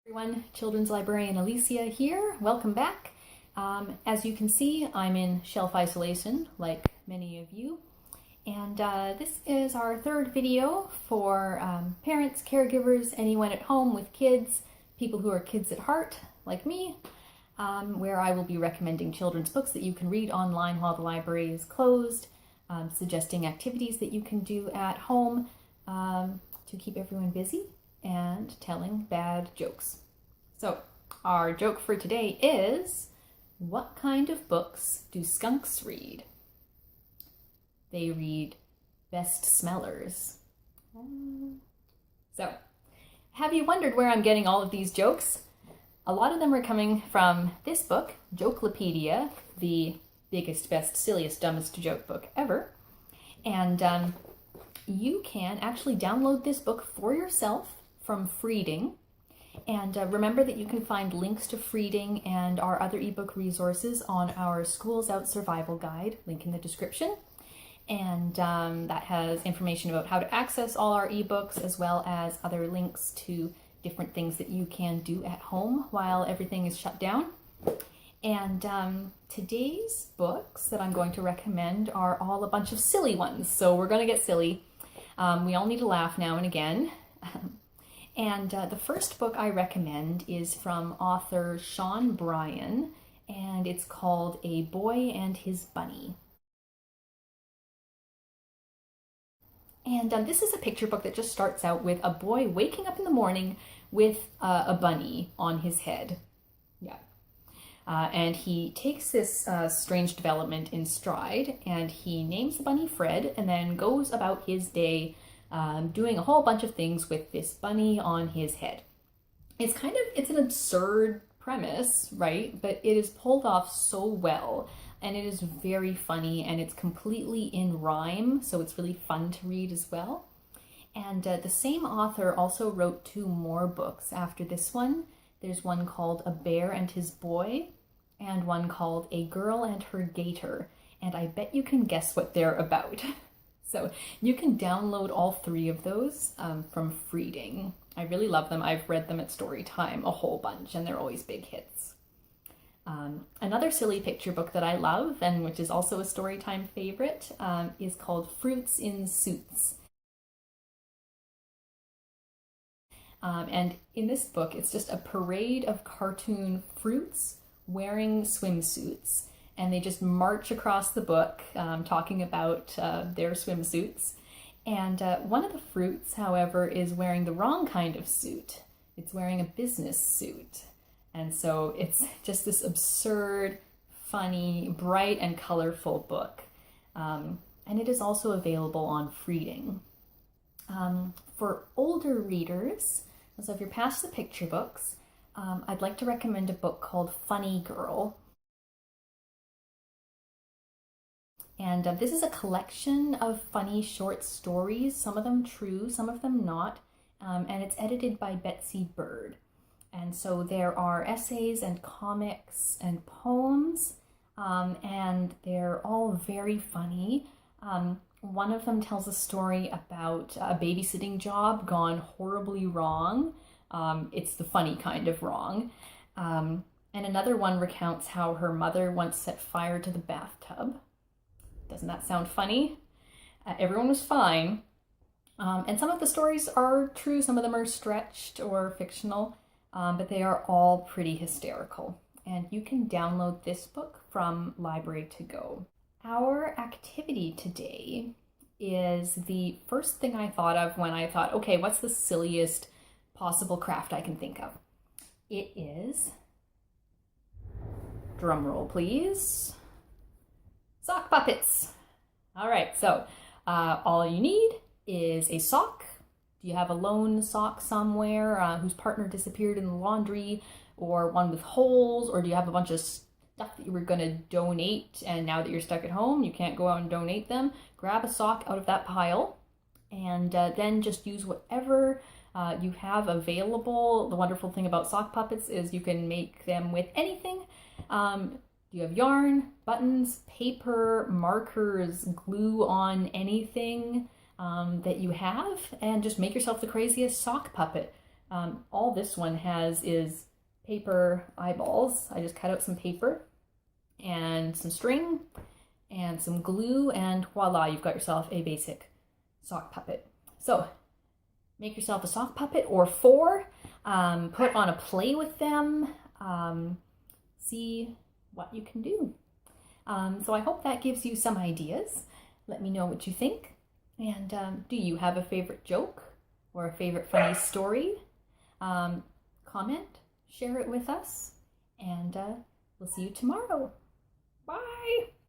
Everyone, Children's Librarian Alicia here. Welcome back. As you can see, I'm in shelf isolation, like many of you. And this is our third video for parents, caregivers, anyone at home with kids, people who are kids at heart, like me, where I will be recommending children's books that you can read online while the library is closed, suggesting activities that you can do at home to keep everyone busy, and telling bad jokes. So our joke for today is, what kind of books do skunks read? They read best smellers. So, have you wondered where I'm getting all of these jokes? A lot of them are coming from this book, Jokelopedia, the biggest, best, silliest, dumbest joke book ever. And you can actually download this book for yourself from Freeding. And remember that you can find links to Freeding and our other ebook resources on our Schools Out Survival Guide, link in the description. And that has information about how to access all our ebooks, as well as other links to different things that you can do at home while everything is shut down. And today's books that I'm going to recommend are all a bunch of silly ones, so we're going to get silly. We all need to laugh now and again. And the first book I recommend is from author Sean Bryan, and it's called A Boy and His Bunny. And this is a picture book that just starts out with a boy waking up in the morning with a bunny on his head. Yeah. And he takes this strange development in stride, and he names the bunny Fred, and then goes about his day doing a whole bunch of things with this bunny on his head. It's an absurd premise, right? But it is pulled off so well, and it is very funny, and it's completely in rhyme, so it's really fun to read as well. And the same author also wrote two more books after this one. There's one called A Bear and His Boy, and one called A Girl and Her Gator, and I bet you can guess what they're about. So you can download all three of those from Freeding. I really love them. I've read them at Storytime a whole bunch, and they're always big hits. Another silly picture book that I love, and which is also a Storytime favorite, is called Fruits in Suits. And in this book, it's just a parade of cartoon fruits wearing swimsuits. And they just march across the book talking about their swimsuits. And one of the fruits, however, is wearing the wrong kind of suit. It's wearing a business suit. And so it's just this absurd, funny, bright, and colorful book. And it is also available on Freeding. For older readers, so if you're past the picture books, I'd like to recommend a book called Funny Girl. And this is a collection of funny short stories, some of them true, some of them not, and it's edited by Betsy Bird. And so there are essays and comics and poems, and they're all very funny. One of them tells a story about a babysitting job gone horribly wrong. It's the funny kind of wrong. And another one recounts how her mother once set fire to the bathtub. Doesn't that sound funny? Everyone was fine. And some of the stories are true, some of them are stretched or fictional, but they are all pretty hysterical. And you can download this book from Library to Go. Our activity today is the first thing I thought of when I thought, okay, what's the silliest possible craft I can think of? It is, drum roll please, sock puppets. All right, so all you need is a sock. Do you have a lone sock somewhere whose partner disappeared in the laundry, or one with holes, or do you have a bunch of stuff that you were going to donate and now that you're stuck at home you can't go out and donate them? Grab a sock out of that pile, and then just use whatever you have available. The wonderful thing about sock puppets is you can make them with anything. You have yarn, buttons, paper, markers, glue on anything that you have, and just make yourself the craziest sock puppet. All this one has is paper eyeballs. I just cut out some paper and some string and some glue, and voila, you've got yourself a basic sock puppet. So make yourself a sock puppet or 4, put on a play with them, see what you can do. So I hope that gives you some ideas. Let me know what you think. And do you have a favorite joke or a favorite funny story? Comment, share it with us, and we'll see you tomorrow. Bye!